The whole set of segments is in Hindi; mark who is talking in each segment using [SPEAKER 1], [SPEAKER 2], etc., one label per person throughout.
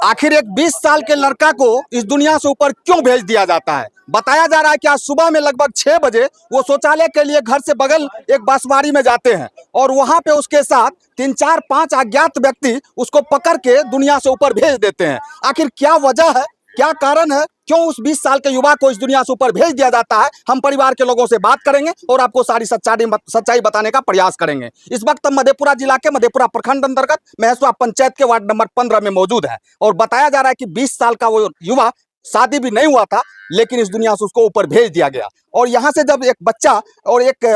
[SPEAKER 1] आखिर एक 20 साल के लड़का को इस दुनिया से ऊपर क्यों भेज दिया जाता है। बताया जा रहा है कि आज सुबह में लगभग 6 बजे वो शौचालय के लिए घर से बगल एक बांसबाड़ी में जाते हैं और वहां पे उसके साथ 3 4 5 अज्ञात व्यक्ति उसको पकड़ के दुनिया से ऊपर भेज देते हैं। आखिर क्या वजह है, क्या कारण है, क्यों उस 20 साल के युवा को इस दुनिया से ऊपर भेज दिया जाता है, हम परिवार के लोगों से बात करेंगे और आपको सारी सच्चाई बताने का प्रयास करेंगे। इस वक्त हम मधेपुरा जिला के मधेपुरा प्रखंड अंतर्गत महेशवा पंचायत के वार्ड नंबर 15 में मौजूद है और बताया जा रहा है कि 20 साल का वो युवा शादी भी नहीं हुआ था लेकिन इस दुनिया से उसको ऊपर भेज दिया गया। और यहाँ से जब एक बच्चा और एक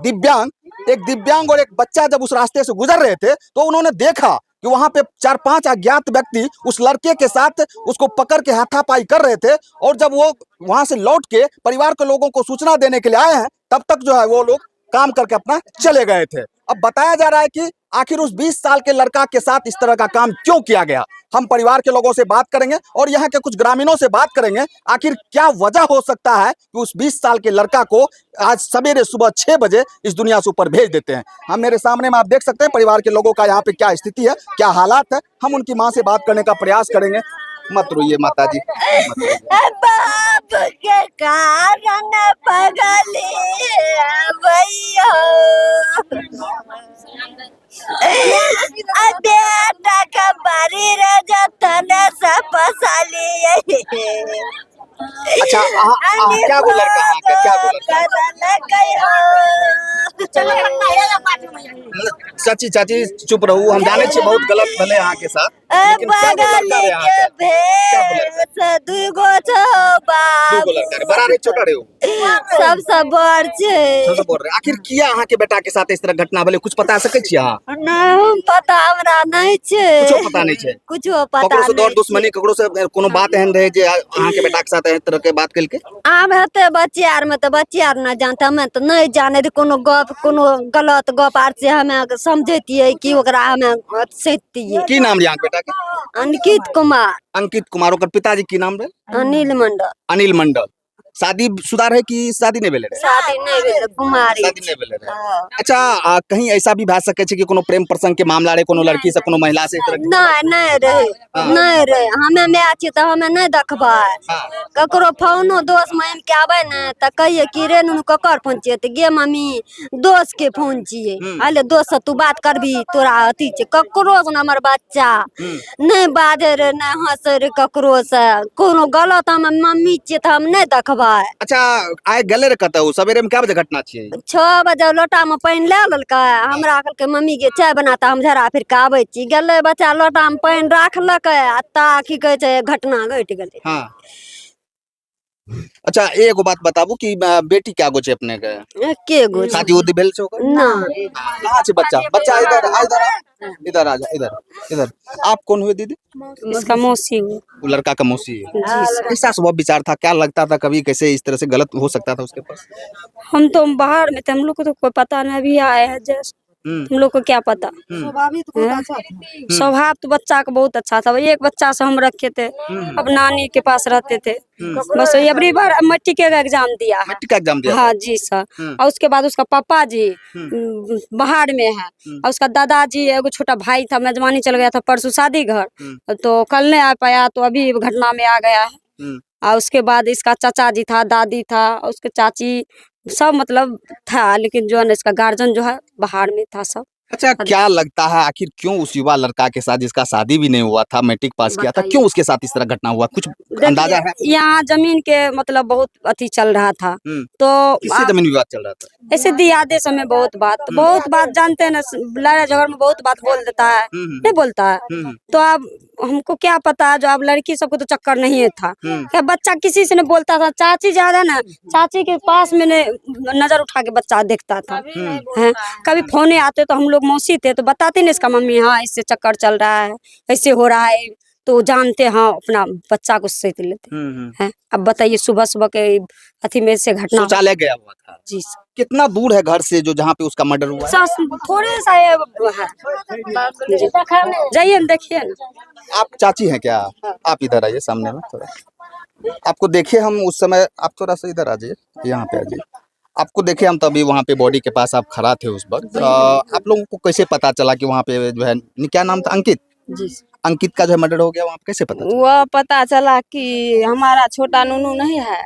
[SPEAKER 1] दिव्यांग और एक बच्चा जब उस रास्ते से गुजर रहे थे तो उन्होंने देखा कि वहां पे 4 5 अज्ञात व्यक्ति उस लड़के के साथ उसको पकड़ के हाथापाई कर रहे थे और जब वो वहां से लौट के परिवार के लोगों को सूचना देने के लिए आए हैं तब तक जो है वो लोग काम करके अपना चले गए थे। अब बताया जा रहा है कि आखिर उस 20 साल के लड़का के साथ इस तरह का काम क्यों किया गया। हम परिवार के लोगों से बात करेंगे और यहाँ के कुछ ग्रामीणों से बात करेंगे आखिर क्या वजह हो सकता है कि उस 20 साल के लड़का को आज सवेरे सुबह 6 बजे इस दुनिया से ऊपर भेज देते हैं। हम मेरे सामने में आप देख सकते हैं परिवार के लोगों का यहाँ पे क्या स्थिति है, क्या हालात है। हम उनकी माँ से बात करने का प्रयास करेंगे। मत रोइए माता जी।
[SPEAKER 2] बाप के कारण पगली भैया बेटा का बारी रजा तने से फसाली।
[SPEAKER 1] अच्छा क्या वो लड़का क्या वो चाची चाची चुप रहू, हम जाने छे बहुत गलत भले यहाँ के साथ लेकिन क्या वो लड़का रे यहाँ पे
[SPEAKER 2] दुगो छो बाप
[SPEAKER 1] बड़ा रे छोटा रे
[SPEAKER 2] सबसे बड़ छे
[SPEAKER 1] सबसे बोल रहे आखिर किया यहाँ के बेटा के साथ इस तरह घटना भले कुछ पता सके छी अहाँ?
[SPEAKER 2] नहीं पता हमरा नहीं छे,
[SPEAKER 1] कुछो पता नहीं छे,
[SPEAKER 2] कुछो पता
[SPEAKER 1] ककरो से दौड़ दुश्मनी ककरो से कोनो बात एहन रहे जे अहाँ के बेटा के साथ एहन तरह के बात कल के
[SPEAKER 2] आब हेते बच्चे आर में तो बच्चे आर ना जानते, हमें तो नहीं जाने कोनो गप कोनो गलत गप आर से हमें समझतिए कि ओकरा हमें सहितिए।
[SPEAKER 1] की नाम रे यहाँ के बेटा के?
[SPEAKER 2] अंकित कुमार।
[SPEAKER 1] अंकित कुमार। ओकर पिताजी की नाम रहे?
[SPEAKER 2] अनिल मंडल।
[SPEAKER 1] अनिल मंडल। शादी शुदा रहे कि शादी नहीं भेले रहे?
[SPEAKER 2] शादी नहीं भेले, कुमारी
[SPEAKER 1] शादी नहीं भेले रहे। अच्छा कहीं ऐसा भी भा सके छे कि कोनो प्रेम प्रसंग के मामला रहे कोनो लड़की से कोनो महिला से इस तरह
[SPEAKER 2] नहीं रहे नहीं रहे। हमें मैं आछी त हमें नहीं देखबा ककरो फोनो दोस्त महिम के आवे न त कहिए कि रे नु ककर फोन छिए त गे मम्मी दोस्त के फोन छिए आले दोस्त से तू बात करबी तोरा अथी छे ककरो से हमर बच्चा नहीं बाजे रे नहीं हंसे रे ककरो से कोनो गलत हम मम्मी छिए त हम नहीं देखबा।
[SPEAKER 1] अच्छा आए गले रे कतौ सवेरे में क्या बजे घटना छिए?
[SPEAKER 2] 6 बजे लोटा में पानी ले ललका हमरा कहलके मम्मी के चाय बनाता हम झरा फिर के आबै छी गेले बच्चा लोटा में पानी राखलक ता की कहे छै घटना घट गेले।
[SPEAKER 1] हां अच्छा एगो बात बताबू कि बेटी क्या गो छे अपने के
[SPEAKER 2] गो
[SPEAKER 1] शादी उदी भेल छे ओकर?
[SPEAKER 2] ना
[SPEAKER 1] कहां छे बच्चा? बच्चा इधर इधर आ जा इधर। आप कौन हुए दीदी?
[SPEAKER 3] इसका मौसी हूँ।
[SPEAKER 1] वो लड़का का मौसी है। कैसा स्वभाव विचार था, क्या लगता था कभी कैसे इस तरह से गलत हो सकता था उसके पास?
[SPEAKER 3] हम तो बाहर में थे, हम लोग को तो कोई पता नहीं, अभी आए हैं जस्ट हम लोग को क्या पता। स्वभाव तो बच्चा का बहुत अच्छा था। एक बच्चा से हम रखे थे अब नानी के पास रहते थे बस एवरी बार मैट्रिक का एग्जाम दिया है।
[SPEAKER 1] मैट्रिक का एग्जाम दिया?
[SPEAKER 3] हाँ जी सर। और उसके बाद उसका पापा जी बाहर में है और उसका दादाजी एगो छोटा भाई था मेजबानी चल गया था परसों शादी घर तो कल नहीं आ पाया तो अभी घटना में आ गया है। और उसके बाद इसका चाचा जी था, दादी था, उसके चाची सब मतलब था लेकिन जो है इसका गार्जियन जो है बाहर में था सब।
[SPEAKER 1] अच्छा क्या लगता है आखिर क्यों उस युवा लड़का के साथ जिसका शादी भी नहीं हुआ था मैट्रिक पास किया था क्यों उसके साथ इस तरह घटना हुआ, कुछ अंदाजा है?
[SPEAKER 3] यहाँ जमीन के मतलब बहुत अति चल रहा था तो
[SPEAKER 1] किससे जमीन विवाद चल रहा था?
[SPEAKER 3] ऐसे दियादे समय बहुत बात जानते हैं ना, लड़ाई झगड़ में बहुत बात बोल देता है नहीं बोलता है तो अब हमको क्या पता जो अब लड़की सबको तो चक्कर नहीं था क्या बच्चा किसी से नहीं बोलता था। चाची ज्यादा ना चाची के पास में नजर उठा के बच्चा देखता था है। कभी फोन आते तो हम लोग मौसी थे तो बताते नहीं इसका मम्मी हाँ इससे चक्कर चल रहा है ऐसे हो रहा है तो जानते हाँ अपना बच्चा को सही लेते हैं। अब बताइए सुबह सुबह के अथी में से घटना
[SPEAKER 1] शौचालय गया हुआ था
[SPEAKER 3] जी।
[SPEAKER 1] कितना दूर है घर से जो जहाँ पे उसका मर्डर हुआ है?
[SPEAKER 3] थोड़े सा है जाइए देखिए ना।
[SPEAKER 1] आप चाची हैं क्या? आप इधर आइए सामने में थोड़ा आपको देखिए हम उस समय आप थोड़ा सा इधर आ जाइए यहाँ पे आ जाइए आपको देखे हम तभी वहाँ पे बॉडी के पास आप खड़ा थे उस वक्त। आप लोगों को कैसे पता चला कि वहाँ पे जो है क्या नाम था? अंकित
[SPEAKER 3] जी
[SPEAKER 1] अंकित का जो मर्डर हो गया वहाँ पे कैसे पता चला?
[SPEAKER 3] वो पता चला कि हमारा छोटा नूनू नहीं है,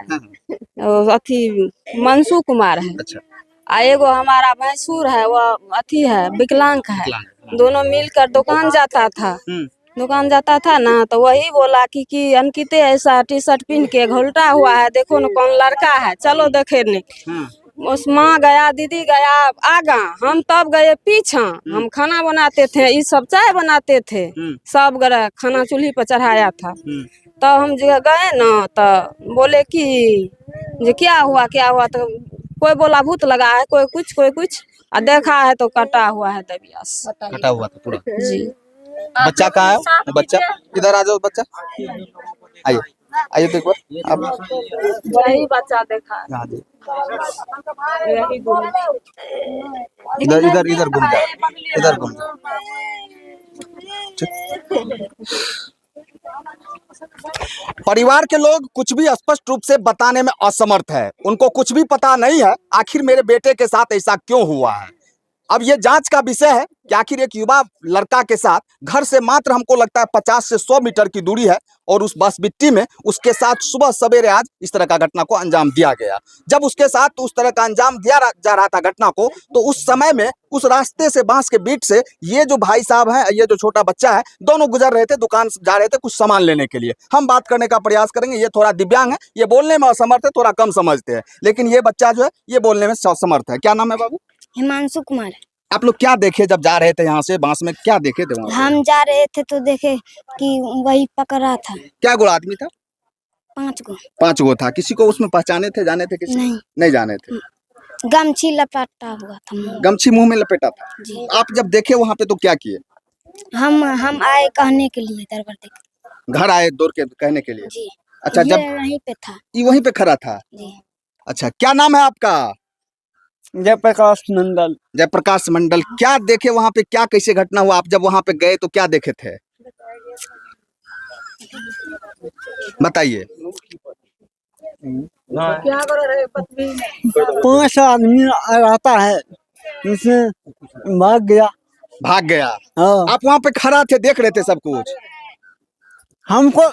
[SPEAKER 3] वो अथी मंसू कुमार है,
[SPEAKER 1] अच्छा,
[SPEAKER 3] आ एगो हमारा भैंसुर है, वो अथी है विकलांग है। दोनों मिलकर दुकान जाता था, दुकान जाता था ना, तो वही बोला कि अंकिते ऐसा टी शर्ट पहन के घोलटा हुआ है, देखो ना कौन लड़का है, चलो देखे ने। उस माँ गया, दीदी गया आगा, हम तब गए पीछा। हम खाना बनाते थे, ये सब चाय बनाते थे, सब गए खाना चूल्ही पर चढ़ाया था। तब हम जो गए ना, तो बोले कि क्या हुआ क्या हुआ, तो कोई बोला भूत लगा है, कोई कुछ और देखा है तो कटा हुआ है दबिया से।
[SPEAKER 1] कटा हुआ था पूरा।
[SPEAKER 3] जी
[SPEAKER 1] बच्चा कहाँ है? बच्चा इधर आ जाओ, बच्चा आइए, आइए तो एक बार आप।
[SPEAKER 3] वही बच्चा देखा है।
[SPEAKER 1] हाँ जी,
[SPEAKER 3] यही बोले।
[SPEAKER 1] इधर इधर इधर घूम जाओ, इधर घूम जाओ। परिवार के लोग कुछ भी स्पष्ट रूप से बताने में असमर्थ है, उनको कुछ भी पता नहीं है आखिर मेरे बेटे के साथ ऐसा क्यों हुआ है। अब ये जांच का विषय है कि आखिर एक युवा लड़का के साथ घर से मात्र हमको लगता है 50 से 100 मीटर की दूरी है, और उस बासबिट्टी में उसके साथ सुबह सवेरे आज इस तरह का घटना को अंजाम दिया गया। जब उसके साथ उस तरह का अंजाम दिया जा रहा था घटना को, तो उस समय में उस रास्ते से, बांस के बीच से ये जो भाई साहब हैं, ये जो छोटा बच्चा है, दोनों गुजर रहे थे, दुकान जा रहे थे कुछ सामान लेने के लिए। हम बात करने का प्रयास करेंगे। ये थोड़ा दिव्यांग है, ये बोलने में असमर्थ है, थोड़ा कम समझते हैं, लेकिन ये बच्चा जो है ये बोलने में समर्थ है। क्या नाम है बाबू?
[SPEAKER 2] हिमांशु कुमार।
[SPEAKER 1] आप लोग क्या देखे जब जा रहे थे यहाँ से बांस में, क्या देखे थे वहाँ पे?
[SPEAKER 2] हम जा रहे थे तो देखे कि वही पकड़ा था।
[SPEAKER 1] क्या गो आदमी था?
[SPEAKER 2] 5 गो।
[SPEAKER 1] 5 गो था। किसी को उसमें पहचाने थे, जाने थे किसी? नहीं जाने थे।
[SPEAKER 2] गमछी लपेटा हुआ था,
[SPEAKER 1] गमछी मुंह में लपेटा था
[SPEAKER 2] जी।
[SPEAKER 1] आप जब देखे वहाँ पे तो क्या किए?
[SPEAKER 2] हम आए कहने के लिए, दरबार देख
[SPEAKER 1] घर आए दौड़ के कहने के लिए?
[SPEAKER 2] जी।
[SPEAKER 1] अच्छा,
[SPEAKER 2] ये
[SPEAKER 1] जब
[SPEAKER 2] वहीं पे था
[SPEAKER 1] ये वहीं पे खड़ा था?
[SPEAKER 2] जी।
[SPEAKER 1] अच्छा, क्या नाम है आपका?
[SPEAKER 4] जयप्रकाश मंडल।
[SPEAKER 1] जयप्रकाश मंडल। क्या देखे वहाँ पे, क्या कैसे घटना हुआ? आप जब वहाँ पे गए तो क्या देखे थे, बताइए।
[SPEAKER 4] 5 आदमी रहता है, उसमें भाग गया। हाँ।
[SPEAKER 1] आप वहाँ पे खड़ा थे, देख रहे थे सब कुछ?
[SPEAKER 4] हमको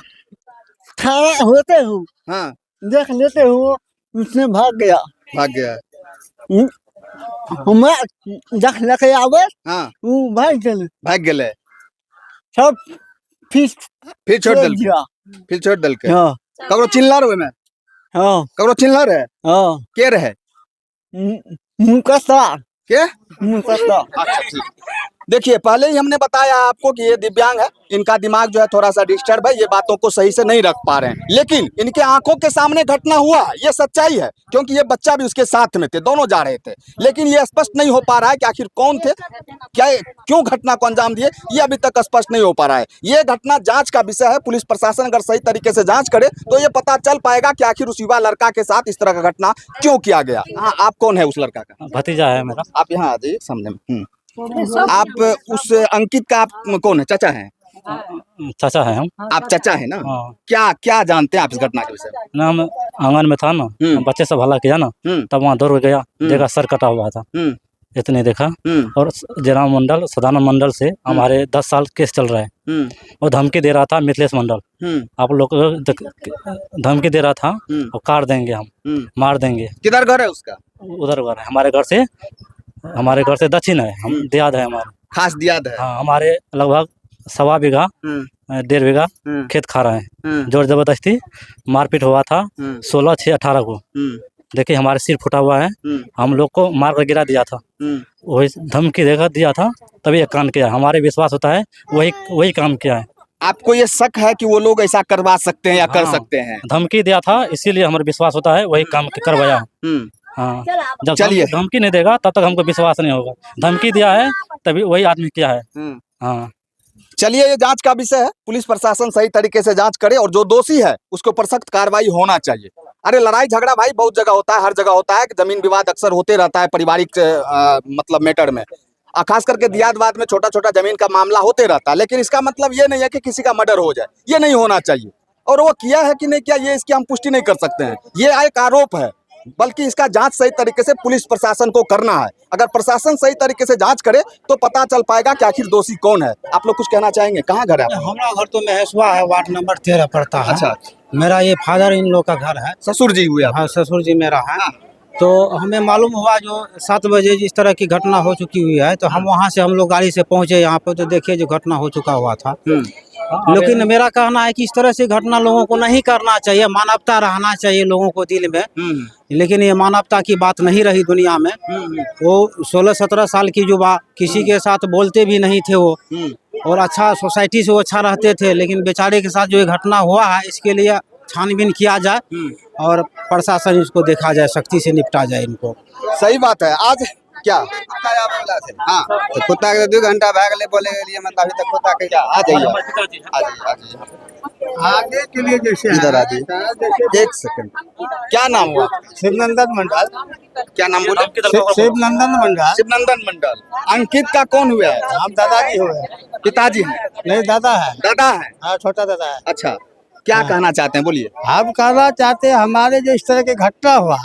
[SPEAKER 4] खड़ा होते हो,
[SPEAKER 1] हाँ,
[SPEAKER 4] देख लेते हो, उसने भाग गया। हमें देख लेके आवे,
[SPEAKER 1] हाँ,
[SPEAKER 4] वो भाग
[SPEAKER 1] गए
[SPEAKER 4] सब,
[SPEAKER 1] फिर छोड़ दल के।
[SPEAKER 4] हाँ
[SPEAKER 1] ककरो चिल्लार हुए में?
[SPEAKER 4] हाँ
[SPEAKER 1] ककरो चिल्लार है?
[SPEAKER 4] हाँ।
[SPEAKER 1] के रहे?
[SPEAKER 4] मुकसा
[SPEAKER 1] के?
[SPEAKER 4] मुकसा।
[SPEAKER 1] अच्छा, ठीक। देखिए, पहले ही हमने बताया आपको कि ये दिव्यांग है, इनका दिमाग जो है थोड़ा सा डिस्टर्ब है, ये बातों को सही से नहीं रख पा रहे हैं, लेकिन इनके आंखों के सामने घटना हुआ, ये सच्चाई है, क्योंकि ये बच्चा भी उसके साथ में थे, दोनों जा रहे थे, लेकिन ये स्पष्ट नहीं हो पा रहा है कि आखिर कौन थे, क्या, क्यों घटना को अंजाम दिए, ये अभी तक स्पष्ट नहीं हो पा रहा है। ये घटना जांच का विषय है। पुलिस प्रशासन अगर सही तरीके से जांच करे तो ये पता चल पाएगा कि आखिर उस युवा लड़का के साथ इस तरह का घटना क्यों किया गया। हाँ, आप कौन है उस लड़का का?
[SPEAKER 5] भतीजा है मेरा।
[SPEAKER 1] आप यहाँ आ जाइए सामने में। आप उस अंकित का आप कौन है? चाचा हैं?
[SPEAKER 5] चाचा है हम।
[SPEAKER 1] आप चाचा है ना?
[SPEAKER 5] हाँ।
[SPEAKER 1] क्या क्या जानते हैं आप इस घटना के विषय में?
[SPEAKER 5] ना, हम आंगन में था ना, बच्चे सब हल्ला किया ना, तब वहाँ दौड़ गया, देखा सर कटा हुआ था, इतने देखा। और जयराम मंडल, सदानंद मंडल से हमारे 10 साल केस चल रहा है, और धमकी दे रहा था मिथिलेश मंडल, आप लोग धमकी दे रहा था, और काट देंगे, हम मार देंगे।
[SPEAKER 1] किधर घर है उसका?
[SPEAKER 5] उधर घर है, हमारे घर से दक्षिण है, हम दियाद है हमारे,
[SPEAKER 1] खास दियाद है।
[SPEAKER 5] हाँ, हमारे लगभग 1.25 बीघा 1.5 बीघा खेत खा रहे हैं। जोर जबरदस्ती मारपीट हुआ था 16/6/18 को। देखिए, हमारे सिर फूटा हुआ है, हम लोग को मार कर गिरा दिया था, वही धमकी देकर दिया था, तभी ये काम किया। हमारे विश्वास होता है वही काम किया है।
[SPEAKER 1] आपको ये शक है कि वो लोग ऐसा करवा सकते हैं या कर सकते हैं?
[SPEAKER 5] धमकी दिया था, इसीलिए हमारा विश्वास होता है वही काम करवाया। हाँ, जब
[SPEAKER 1] चलिए,
[SPEAKER 5] धमकी नहीं देगा तब तक हमको विश्वास नहीं होगा। धमकी दिया है तभी वही आदमी किया है। हाँ,
[SPEAKER 1] चलिए, ये जांच का विषय है। पुलिस प्रशासन सही तरीके से जांच करे और जो दोषी है उसके ऊपर सख्त कार्रवाई होना चाहिए। अरे, लड़ाई झगड़ा भाई बहुत जगह होता है, हर जगह होता है, जमीन विवाद अक्सर होते रहता है पारिवारिक मतलब मैटर में, खास करके दियादवाद में छोटा छोटा जमीन का मामला होते रहता है, लेकिन इसका मतलब ये नहीं है कि किसी का मर्डर हो जाए, ये नहीं होना चाहिए। और वो किया है कि नहीं किया, ये इसकी हम पुष्टि नहीं कर सकते हैं, ये एक आरोप है, बल्कि इसका जांच सही तरीके से पुलिस प्रशासन को करना है। अगर प्रशासन सही तरीके से जांच करे तो पता चल पाएगा कि आखिर दोषी कौन है। आप लोग कुछ कहना चाहेंगे? कहाँ घर है आपका?
[SPEAKER 6] हमारा घर तो महेशवा है, वार्ड नंबर 13 पड़ता है।
[SPEAKER 1] अच्छा,
[SPEAKER 6] मेरा ये फादर इन लोग का घर है।
[SPEAKER 1] ससुर जी हुए आप?
[SPEAKER 6] हाँ, ससुर जी मेरा है। तो हमें मालूम हुआ जो 7 बजे जिस तरह की घटना हो चुकी हुई है, तो हम वहाँ से हम लोग गाड़ी से पहुँचे यहाँ पे, तो देखिए जो घटना हो चुका हुआ था। लेकिन मेरा कहना है कि इस तरह से घटना लोगों को नहीं करना चाहिए, मानवता रहना चाहिए लोगों को दिल में। लेकिन ये मानवता की बात नहीं रही दुनिया में। वो 16-17 साल की युवा, किसी के साथ बोलते भी नहीं थे वो, और अच्छा सोसाइटी से वो अच्छा रहते थे। लेकिन बेचारे के साथ जो ये घटना हुआ है, इसके लिए छानबीन किया जाए और प्रशासन इसको देखा जाए, सख्ती से निपटा जाए इनको।
[SPEAKER 1] सही बात है। आज क्या
[SPEAKER 7] हाँ, तो कुत्ता के 2 घंटा भाग ले बोले लिए, मतलब अभी तक कुत्ता के
[SPEAKER 1] क्या आ जाइए, आ जाइए
[SPEAKER 4] आगे के लिए जैसे
[SPEAKER 1] इधर आ जाइए। 1 सेकंड, क्या नाम हुआ?
[SPEAKER 4] शिवनंदन मंडल।
[SPEAKER 1] क्या नाम बोले?
[SPEAKER 4] शिवनंदन मंडल।
[SPEAKER 1] शिवनंदन मंडल। अंकित का कौन हुआ है?
[SPEAKER 4] हम दादाजी हुए।
[SPEAKER 1] पिताजी हैं?
[SPEAKER 4] नहीं, दादा है।
[SPEAKER 1] दादा है?
[SPEAKER 4] हाँ, छोटा दादा है।
[SPEAKER 1] अच्छा, क्या कहना चाहते हैं, बोलिए।
[SPEAKER 4] हम कहना चाहते हैं, हमारे जो इस तरह की घटना हुआ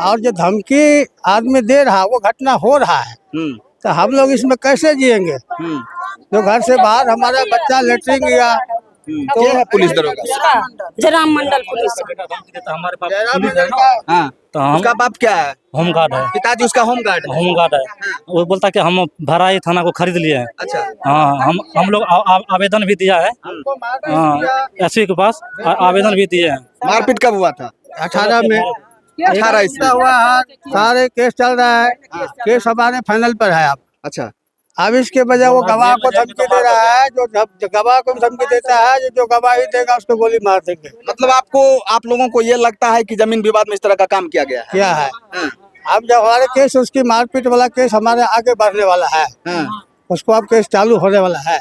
[SPEAKER 4] और जो धमकी आदमी दे रहा, वो घटना हो रहा है, तो हम लोग इसमें कैसे जिएंगे? जो घर से बाहर हमारा बच्चा लेटरिन गया
[SPEAKER 1] तो है पुलिस दरोगा?
[SPEAKER 3] जयराम मंडल पुलिस।
[SPEAKER 1] हाँ,
[SPEAKER 5] तो हम
[SPEAKER 1] उसका बाप क्या है?
[SPEAKER 5] होमगार्ड है।
[SPEAKER 1] पिताजी उसका होमगार्ड है।
[SPEAKER 5] होमगार्ड है। वो बोलता कि हम भराई थाना को खरीद लिए हैं।
[SPEAKER 1] अच्छा,
[SPEAKER 5] हाँ, हम लोग आवेदन भी दिया है। हाँ, एसपी के पास आवेदन भी दिए हैं।
[SPEAKER 1] मारपीट कब हुआ था?
[SPEAKER 4] 18 में
[SPEAKER 1] 18 इसमें
[SPEAKER 4] हुआ है। सारे केस चल रहा है, केस हमारे फाइनल पर है।
[SPEAKER 1] अच्छा,
[SPEAKER 4] अब इसके बजाय वो गवाह को धमकी दे रहा है। जो गवाह को धमकी देता है, जो गवाही देगा उसको गोली मार देंगे।
[SPEAKER 1] मतलब आप लोगों को ये लगता है कि जमीन विवाद में इस तरह का काम किया गया है?
[SPEAKER 4] क्या है? अब जब हमारे केस, उसकी मारपीट वाला केस हमारे आगे बढ़ने वाला है, उसको अब केस चालू होने वाला है।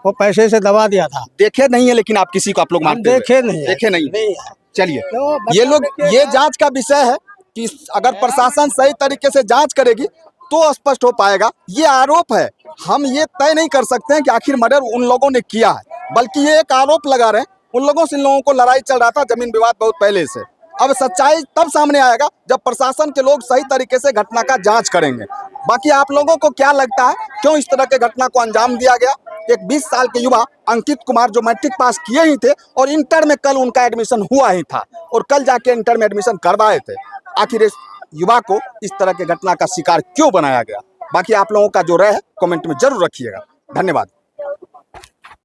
[SPEAKER 4] वो पैसे से दबा दिया था।
[SPEAKER 1] देखे नहीं है लेकिन आप किसी को आप लोग मारते हुए?
[SPEAKER 4] देखे नहीं है।
[SPEAKER 1] देखे नहीं।
[SPEAKER 4] नहीं है।
[SPEAKER 1] चलिए,
[SPEAKER 4] तो
[SPEAKER 1] ये लोग, ये जांच का विषय है कि अगर प्रशासन सही तरीके से जांच करेगी तो स्पष्ट हो पाएगा। ये आरोप है, हम ये तय नहीं कर सकते हैं कि आखिर मर्डर उन लोगों ने किया है, बल्कि ये एक आरोप लगा रहे हैं। उन लोगों से इन लोगों को लड़ाई चल रहा था, जमीन विवाद बहुत पहले से। अब सच्चाई तब सामने आएगा जब प्रशासन के लोग सही तरीके से घटना का जांच करेंगे। बाकी आप लोगों को क्या लगता है, क्यों इस तरह के घटना को अंजाम दिया गया? एक 20 साल के युवा अंकित कुमार, जो मैट्रिक पास किए ही थे और इंटर में कल उनका एडमिशन हुआ ही था और कल जाके इंटर में एडमिशन करवाए थे, आखिर इस युवा को इस तरह के घटना का शिकार क्यों बनाया गया? बाकी आप लोगों का जो राय है कमेंट में जरूर रखिएगा। धन्यवाद।